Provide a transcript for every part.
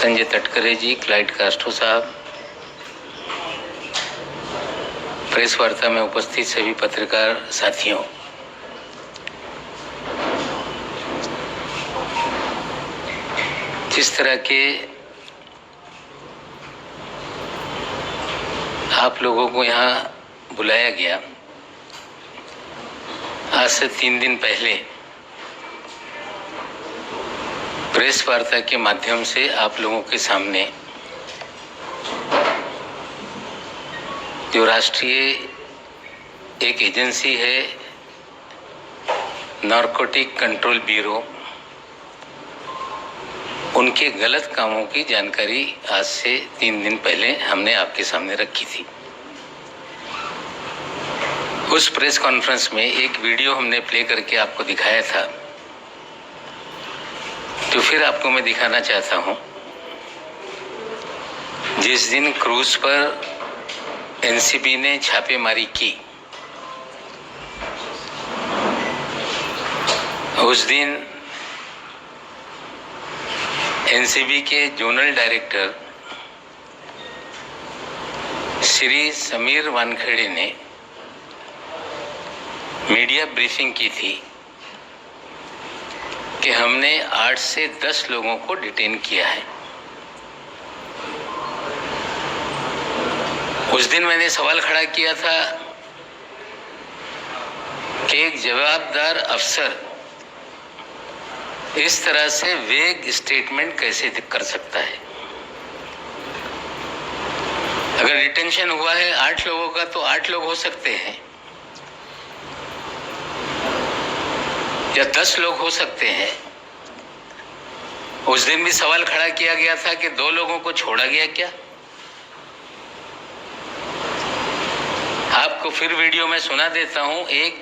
संजय तटकरे जी, Clyde Castro साहब, press वार्ता में उपस्थित सभी पत्रकार साथियों, जिस तरह के आप लोगों को यहाँ बुलाया गया, आज से 3 दिन पहले प्रेस वार्ता के माध्यम से आप लोगों के सामने जो राष्ट्रीय एक एजेंसी है नारकोटिक कंट्रोल ब्यूरो, उनके गलत कामों की जानकारी आज से 3 दिन पहले हमने आपके सामने रखी थी। उस प्रेस कॉन्फ्रेंस में एक वीडियो हमने प्ले करके आपको दिखाया था, तो फिर आपको मैं दिखाना चाहता हूं। जिस दिन क्रूज पर एनसीबी ने छापेमारी की, उस दिन एनसीबी के जोनल डायरेक्टर श्री समीर वानखेड़े ने मीडिया ब्रीफिंग की थी कि हमने 8 से 10 लोगों को डिटेन किया है। उस दिन मैंने सवाल खड़ा किया था कि एक जवाबदार अफसर इस तरह से वेग स्टेटमेंट कैसे कर सकता है। अगर डिटेंशन हुआ है 8 लोगों का तो 8 लोग हो सकते हैं या 10 लोग हो सकते हैं। उस दिन भी सवाल खड़ा किया गया था कि 2 लोगों को छोड़ा गया क्या। आपको फिर वीडियो में सुना देता हूं, एक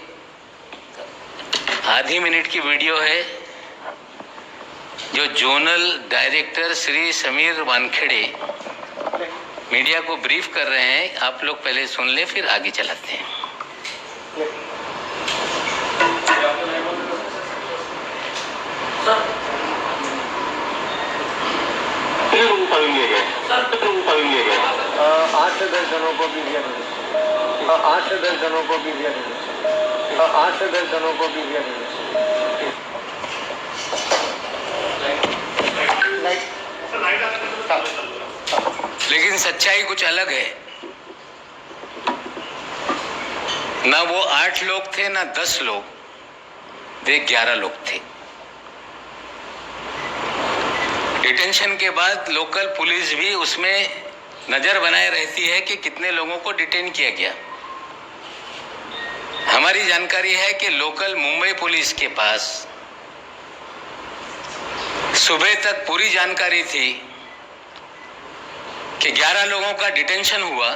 आधी मिनट की वीडियो है जो zonal director Shri Sameer Wankhede media को ब्रीफ कर रहे हैं। आप लोग पहले सुन ले, फिर आगे चलाते हैं। आठ से 10 जनों को भी दिया, 8 से 10 जनों को भी दिया, 8 से 10 जनों को भी दिया। लेकिन सच्चाई कुछ अलग है। ना वो 8 लोग थे ना 10 लोग, वे 11 लोग थे। डिटेंशन के बाद लोकल पुलिस भी उसमें नजर बनाए रहती है कि कितने लोगों को डिटेन किया गया। हमारी जानकारी है कि लोकल मुंबई पुलिस के पास सुबह तक पूरी जानकारी थी कि 11 लोगों का डिटेंशन हुआ,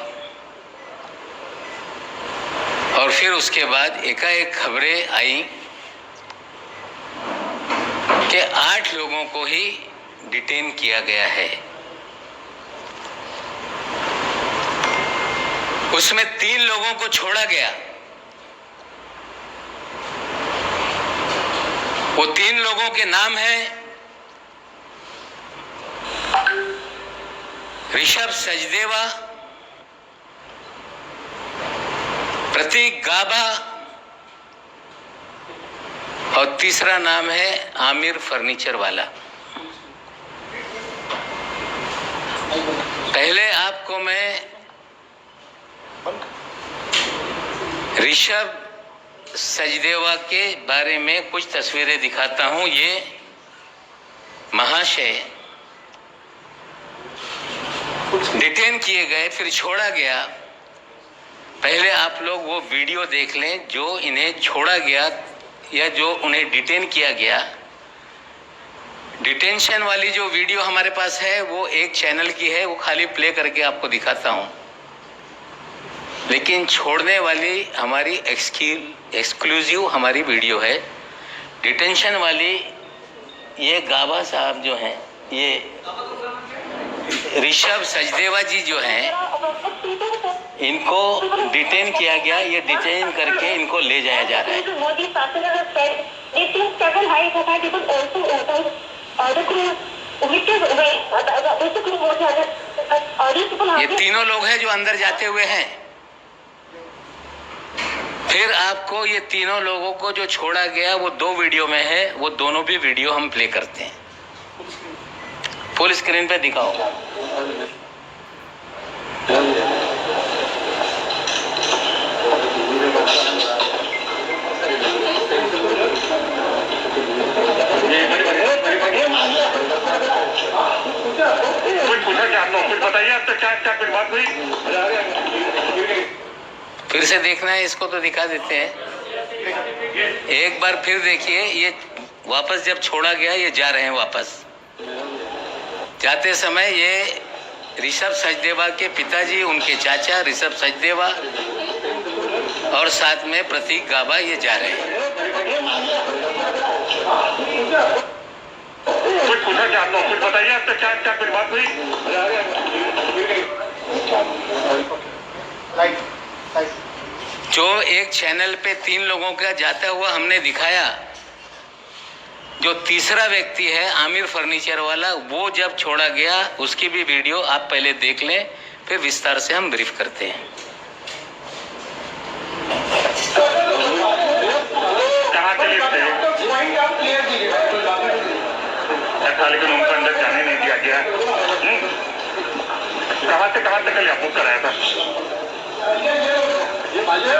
और फिर उसके बाद एकाएक खबरें आई कि 8 लोगों को ही डिटेन किया गया है। उसमें 3 लोगों को छोड़ा गया। वो 3 लोगों के नाम हैं ऋषभ सचदेवा, प्रतीक गाबा और तीसरा नाम है आमिर फर्नीचर वाला। पहले आपको मैं ऋषभ सचदेवा के बारे में कुछ तस्वीरें दिखाता हूं। ये महाशय डिटेन किए गए, फिर छोड़ा गया। पहले आप लोग वो वीडियो देख लें जो इन्हें छोड़ा गया या जो उन्हें डिटेन किया गया। डिटेंशन वाली जो वीडियो हमारे पास है वो एक चैनल की है, वो खाली प्ले करके आपको दिखाता हूं। लेकिन छोड़ने वाली हमारी एक्सक्लूसिव हमारी वीडियो है। डिटेंशन वाली ये गाबा साहब जो हैं, ये ऋषभ सचदेवा जी जो हैं, इनको डिटेन किया गया। ये डिटेन करके इनको ले जाया जा रहा है। basically what are these people ये are तीनों लोग हैं जो अंदर जाते हुए हैं। फिर आपको ये तीनों लोगों को जो छोड़ा गया वो 2 वीडियो में है, वो दोनों भी वीडियो हम प्ले करते हैं। फुल स्क्रीन पे दिखाओ। कुछ बताइए, अब तक क्या कुछ बात हुई? फिर से देखना है इसको तो दिखा देते हैं। एक बार फिर देखिए, ये वापस जब छोड़ा गया, ये जा रहे हैं वापस। जाते समय ये ऋषभ सचदेवा के पिताजी, उनके चाचा ऋषभ सचदेवा और साथ में प्रतीक गाबा ये जा रहे हैं। कुछ पूछा क्या आपको? कुछ बताइए, अब तक क्या कुछ बात हुई? जो एक चैनल पे 3 लोगों का जाता हुआ हमने दिखाया, जो तीसरा व्यक्ति है आमिर फर्नीचर वाला, वो जब छोड़ा गया उसकी भी वीडियो आप पहले देख लें, फिर विस्तार से हम ब्रीफ करते हैं। कहाँ के लिए थे? लेकिन उनको अंदर जाने नहीं दिया गया। कहाँ से कल बुक कराया था?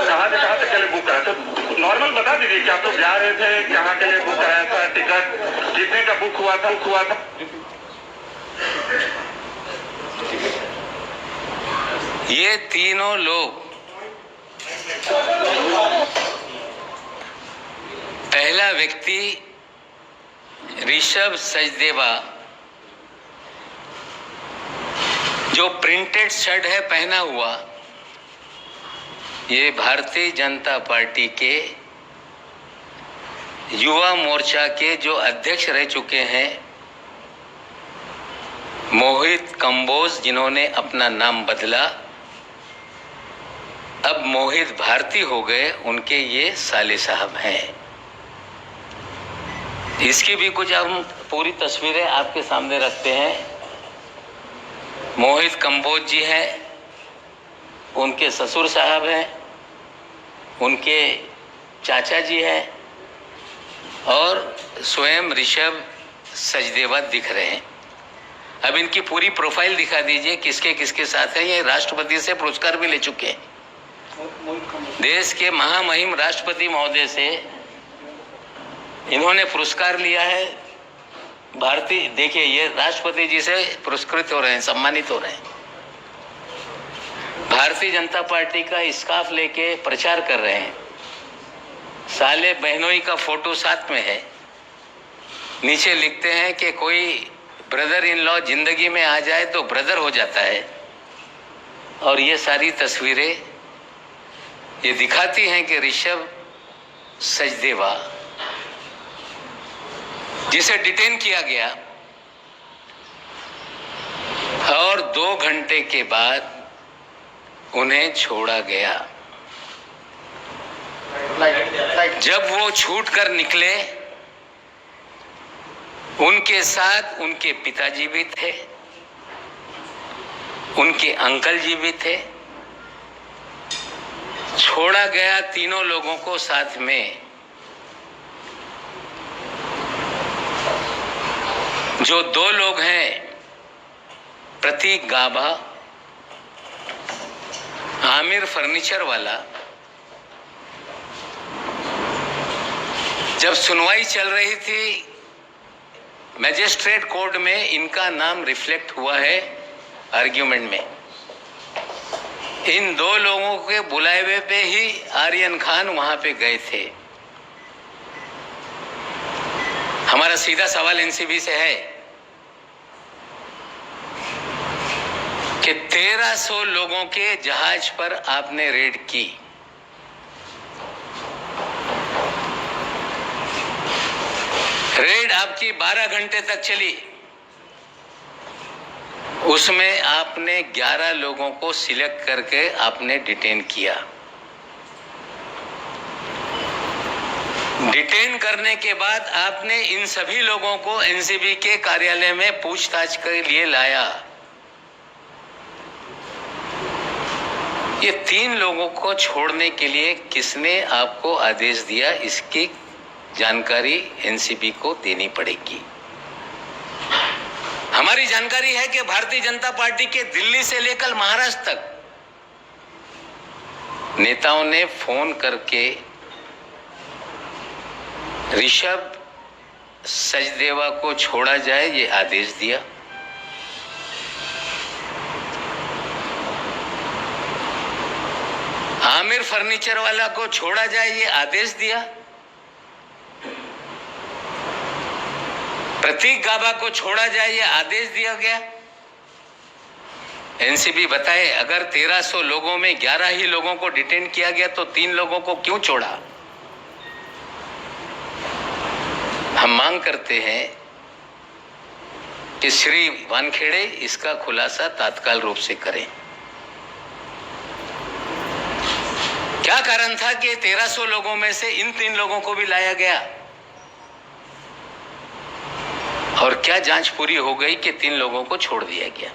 कहाँ से कल बुक कराया था? नॉर्मल बता दीजिए कि आप लोग जा रहे थे, कहाँ के लिए बुक कराया था, टिकट कितने का बुक हुआ था? ये तीनों लोग, पहला व्यक्ति ऋषभ सचदेवा, जो प्रिंटेड शर्ट है पहना हुआ, ये भारतीय जनता पार्टी के युवा मोर्चा के जो अध्यक्ष रह चुके हैं मोहित कंबोज, जिन्होंने अपना नाम बदला, अब मोहित भारती हो गए, उनके ये साले साहब हैं। इसकी भी कुछ हम पूरी तस्वीरें आपके सामने रखते हैं। मोहित कंबोज जी हैं, उनके ससुर साहब हैं, उनके चाचा जी हैं और स्वयं ऋषभ सचदेवा दिख रहे हैं। अब इनकी पूरी प्रोफाइल दिखा दीजिए, किसके किसके साथ है। ये राष्ट्रपति से पुरस्कार भी ले चुके हैं, देश के महामहिम राष्ट्रपति महोदय से इन्होंने पुरस्कार लिया है। भारतीय, देखिए ये राष्ट्रपति जी से पुरस्कृत हो रहे हैं, सम्मानित हो रहे हैं। भारतीय जनता पार्टी का स्कार्फ लेके प्रचार कर रहे हैं। साले बहनोई का फोटो साथ में है। नीचे लिखते हैं कि कोई ब्रदर इन लॉ जिंदगी में आ जाए तो ब्रदर हो जाता है। और ये सारी तस्वीरें ये दिखाती हैं कि ऋषभ सचदेवा, जिसे डिटेन किया गया और 2 घंटे के बाद उन्हें छोड़ा गया। जब वो छूट कर निकले, उनके साथ उनके पिताजी भी थे, उनके अंकल जी भी थे। छोड़ा गया तीनों लोगों को साथ में। जो 2 लोग हैं, प्रतीक गाबा, आमिर फर्नीचर वाला, जब सुनवाई चल रही थी मैजिस्ट्रेट कोर्ट में, इनका नाम रिफ्लेक्ट हुआ है आर्ग्यूमेंट में। इन 2 लोगों के बुलावे पे ही आर्यन खान वहां पे गए थे। हमारा सीधा सवाल एनसीबी से है कि 1300 लोगों के जहाज पर आपने रेड की। रेड आपकी 12 घंटे तक चली। उसमें आपने 11 लोगों को सिलेक्ट करके आपने डिटेन किया। डिटेन करने के बाद आपने इन सभी लोगों को एनसीबी के कार्यालय में पूछताछ के लिए लाया। ये 3 लोगों को छोड़ने के लिए किसने आपको आदेश दिया, इसकी जानकारी एनसीबी को देनी पड़ेगी। हमारी जानकारी है कि भारतीय जनता पार्टी के दिल्ली से लेकर महाराष्ट्र तक नेताओं ने फोन करके ऋषभ सचदेवा को छोड़ा जाए ये आदेश दिया। आमिर फर्नीचर वाला को छोड़ा जाए ये आदेश दिया। प्रतीक गाबा को छोड़ा जाए ये आदेश दिया गया। एनसीबी बताए, अगर 1300 लोगों में 11 ही लोगों को डिटेन किया गया तो 3 लोगों को क्यों छोड़ा? हम मांग करते हैं कि श्री वानखेड़े इसका खुलासा तत्काल रूप से करें। क्या कारण था कि 1300 लोगों में से इन 3 लोगों को भी लाया गया? और क्या जांच पूरी हो गई कि 3 लोगों को छोड़ दिया गया?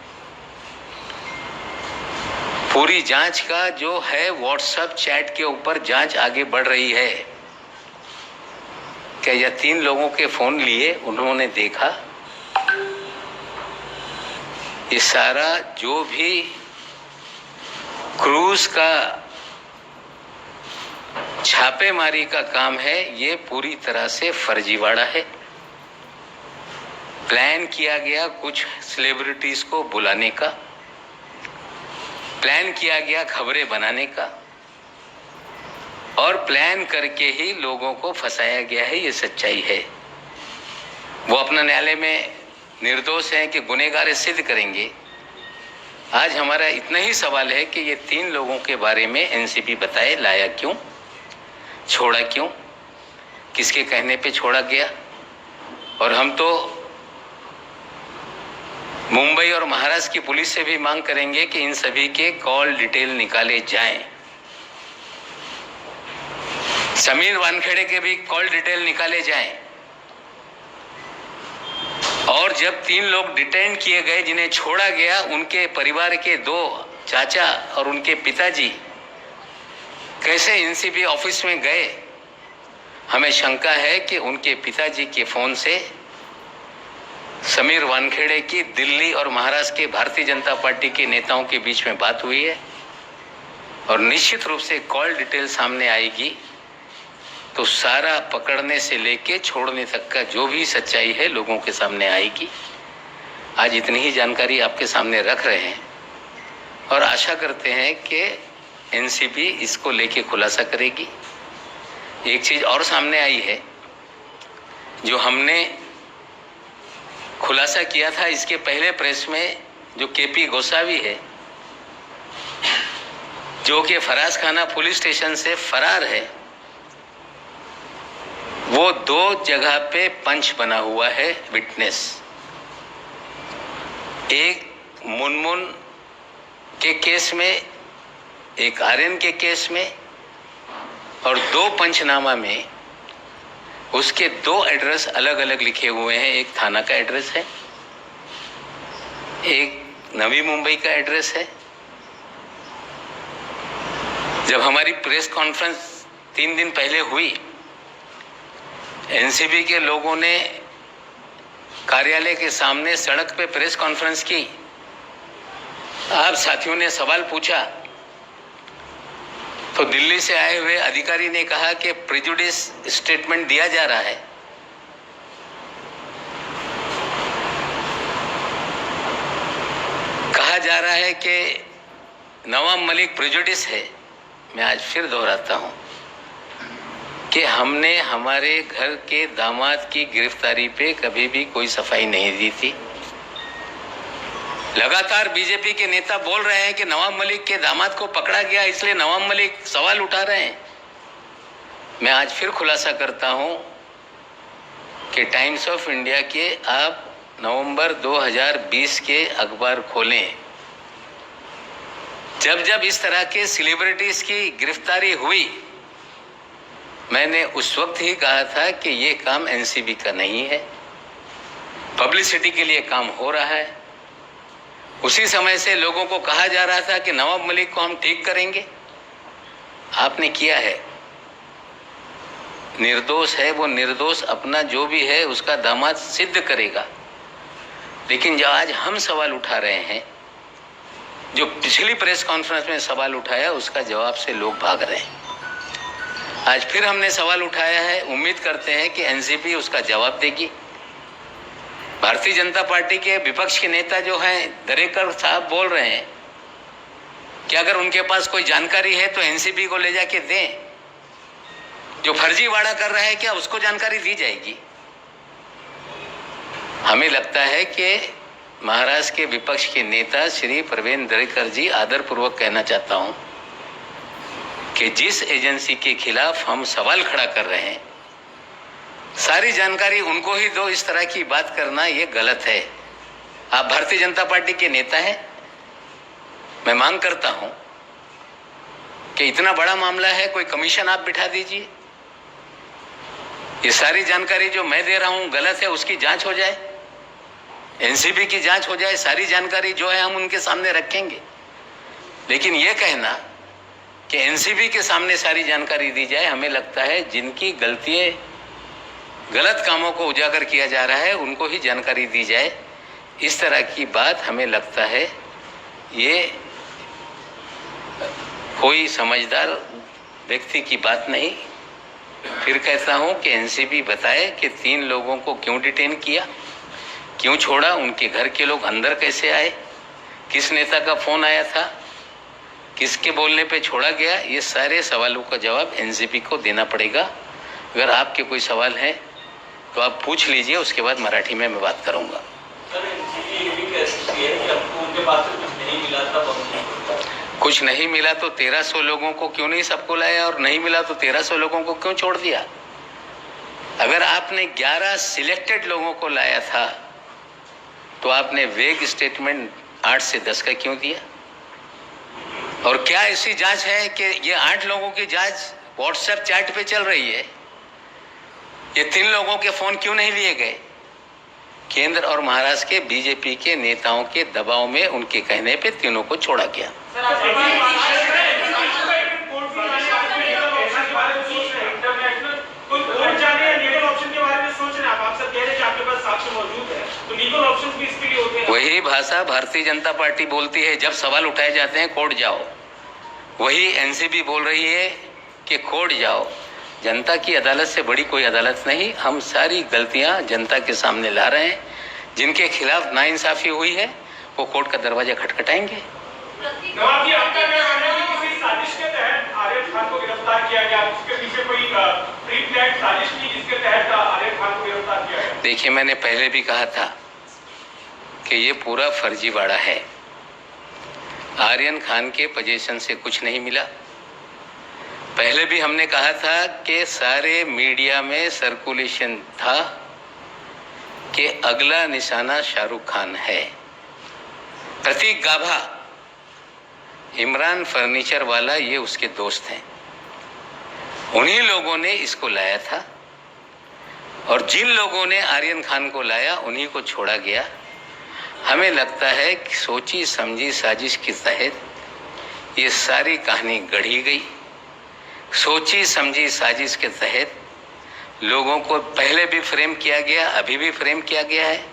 पूरी जांच का जो है व्हाट्सएप चैट के ऊपर जांच आगे बढ़ रही है। क्या यह 3 लोगों के फोन लिए उन्होंने देखा? ये सारा जो भी क्रूज का छापेमारी का काम है ये पूरी तरह से फर्जीवाड़ा है। प्लान किया गया कुछ सेलिब्रिटीज को बुलाने का, प्लान किया गया खबरें बनाने का, और प्लान करके ही लोगों को फंसाया गया है। ये सच्चाई है। वो अपना न्यायालय में निर्दोष हैं कि गुनहगार सिद्ध करेंगे। आज हमारा इतना ही सवाल है कि ये 3 लोगों के बारे में एनसीबी बताए, लाया क्यों, छोड़ा क्यों, किसके कहने पे छोड़ा गया? और हम तो मुंबई और महाराष्ट्र की पुलिस से भी मांग करेंगे कि इन सभी के कॉल डिटेल निकाले जाएं। समीर वानखेड़े के भी कॉल डिटेल निकाले जाएं। और जब 3 लोग डिटेन किए गए, जिन्हें छोड़ा गया, उनके परिवार के 2 चाचा और उनके पिताजी कैसे एनसीबी ऑफिस में गए? हमें शंका है कि उनके पिताजी के फोन से समीर वानखेड़े की दिल्ली और महाराष्ट्र के भारतीय जनता पार्टी के नेताओं के बीच में बात हुई है। और निश्चित रूप से कॉल डिटेल सामने आएगी तो सारा पकड़ने से लेके छोड़ने तक का जो भी सच्चाई है लोगों के सामने आएगी। आज इतनी ही जानकारी आपके सामने रख रहे हैं और आशा करते हैं कि एनसीबी इसको लेके खुलासा करेगी। एक चीज और सामने आई है जो हमने खुलासा किया था इसके पहले प्रेस में, जो केपी गोसावी है, जो कि फराज खाना पुलिस स्टेशन से फरार है, वो 2 जगह पे पंच बना हुआ है विटनेस। एक मुनमुन के केस में, एक आर्यन के केस में, और 2 पंचनामा में उसके 2 एड्रेस अलग अलग लिखे हुए हैं। एक थाना का एड्रेस है, एक नवी मुंबई का एड्रेस है। जब हमारी प्रेस कॉन्फ्रेंस 3 दिन पहले हुई, एनसीबी के लोगों ने कार्यालय के सामने सड़क पे प्रेस कॉन्फ्रेंस की। आप साथियों ने सवाल पूछा तो दिल्ली से आए हुए अधिकारी ने कहा कि प्रेजुडिस स्टेटमेंट दिया जा रहा है। कहा जा रहा है कि नवाब मलिक प्रेजुडिस है। मैं आज फिर दोहराता हूं कि हमने हमारे घर के दामाद की गिरफ्तारी पे कभी भी कोई सफाई नहीं दी थी। लगातार बीजेपी के नेता बोल रहे हैं कि नवाब मलिक के दामाद को पकड़ा गया इसलिए नवाब मलिक सवाल उठा रहे हैं। मैं आज फिर खुलासा करता हूं कि टाइम्स ऑफ इंडिया के आप नवंबर 2020 के अखबार खोलें। जब जब इस तरह के सेलिब्रिटीज की गिरफ्तारी हुई मैंने उस वक्त ही कहा था कि ये काम एनसीबी का नहीं है, पब्लिसिटी के लिए काम हो रहा है। उसी समय से लोगों को कहा जा रहा था कि नवाब मलिक को हम ठीक करेंगे। आपने किया है, निर्दोष है वो, निर्दोष अपना जो भी है उसका दामाद सिद्ध करेगा। लेकिन जो आज हम सवाल उठा रहे हैं, जो पिछली प्रेस कॉन्फ्रेंस में सवाल उठाया उसका जवाब से लोग भाग रहे हैं। आज फिर हमने सवाल उठाया है, उम्मीद करते हैं कि एनसीबी उसका जवाब देगी। भारतीय जनता पार्टी के विपक्ष के नेता जो हैं दरेकर साहब बोल रहे हैं कि अगर उनके पास कोई जानकारी है तो एनसीबी को ले जाके दें। जो फर्जीवाड़ा कर रहा है क्या उसको जानकारी दी जाएगी? हमें लगता है कि महाराष्ट्र के विपक्ष के नेता श्री प्रवीण दरेकर जी, आदरपूर्वक कहना चाहता हूं कि जिस एजेंसी के खिलाफ हम सवाल खड़ा कर रहे हैं सारी जानकारी उनको ही दो, इस तरह की बात करना ये गलत है। आप भारतीय जनता पार्टी के नेता हैं, मैं मांग करता हूं कि इतना बड़ा मामला है, कोई कमीशन आप बिठा दीजिए, ये सारी जानकारी जो मैं दे रहा हूं गलत है उसकी जांच हो जाए, एनसीबी की जांच हो जाए, सारी जानकारी जो है हम उनके सामने रखेंगे। लेकिन ये कहना कि एनसीबी के सामने सारी जानकारी दी जाए, हमें लगता है जिनकी गलतियां, गलत कामों को उजागर किया जा रहा है उनको ही जानकारी दी जाए, इस तरह की बात हमें लगता है ये कोई समझदार व्यक्ति की बात नहीं। फिर कहता हूं कि एनसीबी बताए कि 3 लोगों को क्यों डिटेन किया, क्यों छोड़ा, उनके घर के लोग अंदर कैसे आए, किस नेता का फोन आया था, किसके बोलने पे छोड़ा गया, ये सारे सवालों का जवाब एनसीबी को देना पड़ेगा। अगर आपके कोई सवाल हैं तो आप पूछ लीजिए, उसके बाद मराठी में मैं बात करूंगा। कुछ नहीं मिला तो 1300 लोगों को क्यों नहीं सबको लाया, और नहीं मिला तो 1300 लोगों को क्यों छोड़ दिया? अगर आपने 11 सिलेक्टेड लोगों को लाया था तो आपने वेग स्टेटमेंट 8 से 10 का क्यों दिया? और क्या ऐसी जांच है कि ये 8 लोगों की जांच व्हाट्सएप चैट पे चल रही है? ये 3 लोगों के फोन क्यों नहीं लिए गए? केंद्र और महाराष्ट्र के बीजेपी के नेताओं के दबाव में उनके कहने पे तीनों को छोड़ा गया। वही भाषा भारतीय जनता पार्टी बोलती है, जब सवाल उठाए जाते हैं कोर्ट जाओ। वही एनसीबी बोल रही है कि कोर्ट जाओ। जनता की अदालत से बड़ी कोई अदालत नहीं। हम सारी गलतियां जनता के सामने ला रहे हैं। जिनके खिलाफ नाइंसाफी हुई है वो कोर्ट का दरवाजा खटखटाएंगे। साजिश के तहत आरिफ खान को गिरफ्तार किया गया, उसके पीछे कोई प्री प्लान्ड साजिश थी जिसके तहत आरिफ खान को गिरफ्तार किया गया? देखिए, मैंने पहले भी कहा था कि ये पूरा फर्जीवाड़ा है। आर्यन खान के पोजीशन से कुछ नहीं मिला। पहले भी हमने कहा था कि सारे मीडिया में सर्कुलेशन था कि अगला निशाना शाहरुख खान है। प्रतीक गाभा, इमरान फर्नीचर वाला, ये उसके दोस्त हैं। उन्हीं लोगों ने इसको लाया था और जिन लोगों ने आर्यन खान को लाया उन्हीं को छोड़ा गया। हमें लगता है कि सोची समझी साजिश के तहत ये सारी कहानी गढ़ी गई। सोची समझी साजिश के तहत लोगों को पहले भी फ्रेम किया गया, अभी भी फ्रेम किया गया है।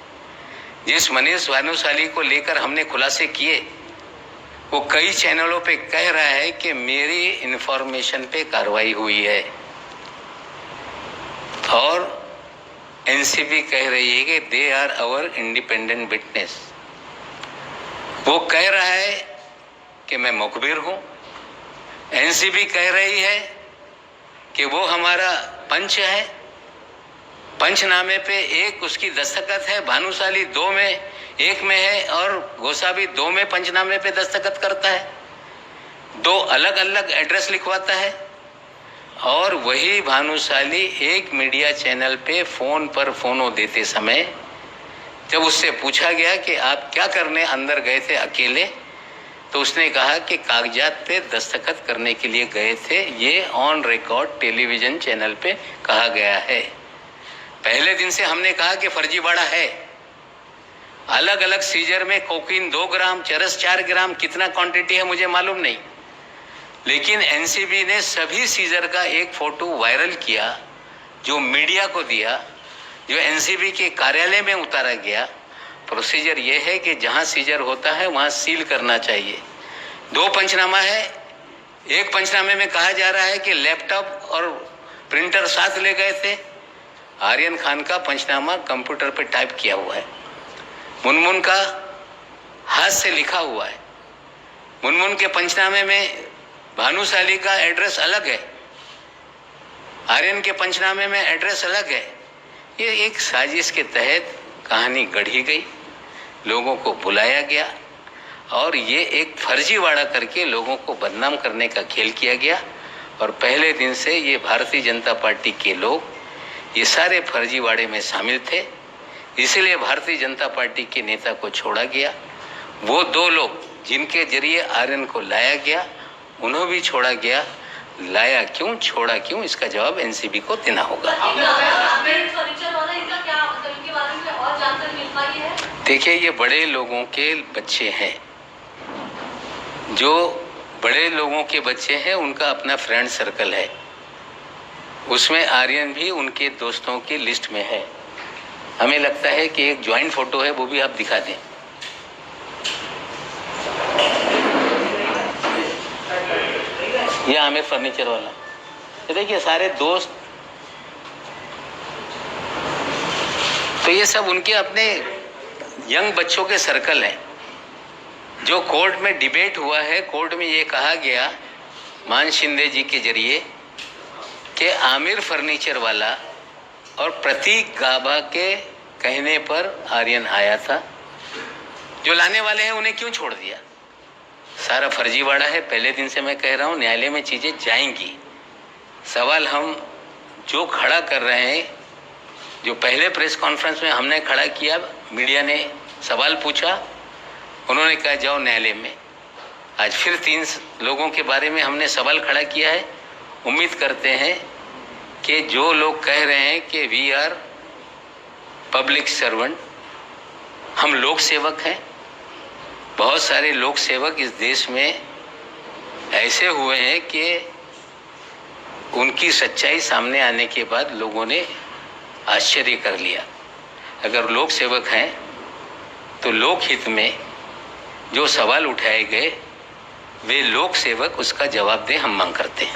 जिस मनीष भानुशाली को लेकर हमने खुलासे किए वो कई चैनलों पे कह रहा है कि मेरी इंफॉर्मेशन पे कार्रवाई हुई है, और एनसीबी कह रही है कि they are our independent witness. वो कह रहा है कि मैं मुखबिर हूं। एनसीबी कह रही है कि वो हमारा पंच है। पंचनामे पे एक उसकी दस्तखत है, भानुशाली 2 में 1 में है और गोसावी 2 में पंचनामे पे दस्तखत करता है। 2 अलग अलग एड्रेस लिखवाता है। और वही भानुशाली एक मीडिया चैनल पे फोन पर फोनो देते समय जब उससे पूछा गया कि आप क्या करने अंदर गए थे अकेले, तो उसने कहा कि कागजात पे दस्तखत करने के लिए गए थे। ये ऑन रिकॉर्ड टेलीविजन चैनल पे कहा गया है। पहले दिन से हमने कहा कि फर्जीवाड़ा है। अलग अलग सीजर में कोकीन 2 ग्राम, चरस 4 ग्राम, कितना क्वांटिटी है मुझे मालूम नहीं, लेकिन एनसीबी ने सभी सीजर का एक फोटो वायरल किया, जो मीडिया को दिया, जो एनसीबी के कार्यालय में उतारा गया। प्रोसीजर ये है कि जहां सीजर होता है वहां सील करना चाहिए। 2 पंचनामा है। एक पंचनामे में कहा जा रहा है कि लैपटॉप और प्रिंटर साथ ले गए थे। आर्यन खान का पंचनामा कंप्यूटर पे टाइप किया हुआ है। मुनमुन का हाथ से लिखा हुआ है। मुनमुन के पंचनामे में भानुशाली का एड्रेस अलग है, आर्यन के पंचनामे में एड्रेस अलग है। ये एक साजिश के तहत कहानी गढ़ी गई, लोगों को बुलाया गया और ये एक फर्जीवाड़ा करके लोगों को बदनाम करने का खेल किया गया। और पहले दिन से ये भारतीय जनता पार्टी के लोग ये सारे फर्जीवाड़े में शामिल थे, इसलिए भारतीय जनता पार्टी के नेता को छोड़ा गया। वो 2 लोग जिनके जरिए आर्यन को लाया गया, उन्हें भी छोड़ा गया। लाया क्यों, छोड़ा क्यों, इसका जवाब एनसीबी को देना होगा। देखिए, ये बड़े लोगों के बच्चे हैं, जो बड़े लोगों के बच्चे हैं उनका अपना फ्रेंड सर्कल है, उसमें आर्यन भी उनके दोस्तों की लिस्ट में है। हमें लगता है कि एक ज्वाइंट फोटो है, वो भी आप दिखा दें। ये आमिर फर्नीचर वाला, ये देखिए सारे दोस्त, तो ये सब उनके अपने यंग बच्चों के सर्कल हैं। जो कोर्ट में डिबेट हुआ है, कोर्ट में ये कहा गया मान शिंदे जी के जरिए कि आमिर फर्नीचर वाला और प्रतीक गाबा के कहने पर आर्यन आया था। जो लाने वाले हैं उन्हें क्यों छोड़ दिया? सारा फर्जीवाड़ा है। पहले दिन से मैं कह रहा हूँ, न्यायालय में चीजें जाएंगी। सवाल हम जो खड़ा कर रहे हैं, जो पहले प्रेस कॉन्फ्रेंस में हमने खड़ा किया, मीडिया ने सवाल पूछा, उन्होंने कहा जाओ न्यायालय में। आज फिर 3 लोगों के बारे में हमने सवाल खड़ा किया है। उम्मीद करते हैं कि जो लोग कह रहे हैं कि वी आर पब्लिक सर्वेंट, हम लोक सेवक हैं, बहुत सारे लोक सेवक इस देश में ऐसे हुए हैं कि उनकी सच्चाई सामने आने के बाद लोगों ने आश्चर्य कर लिया। अगर लोक सेवक हैं तो लोक हित में जो सवाल उठाए गए, वे लोक सेवक उसका जवाब दें, हम मांग करते हैं।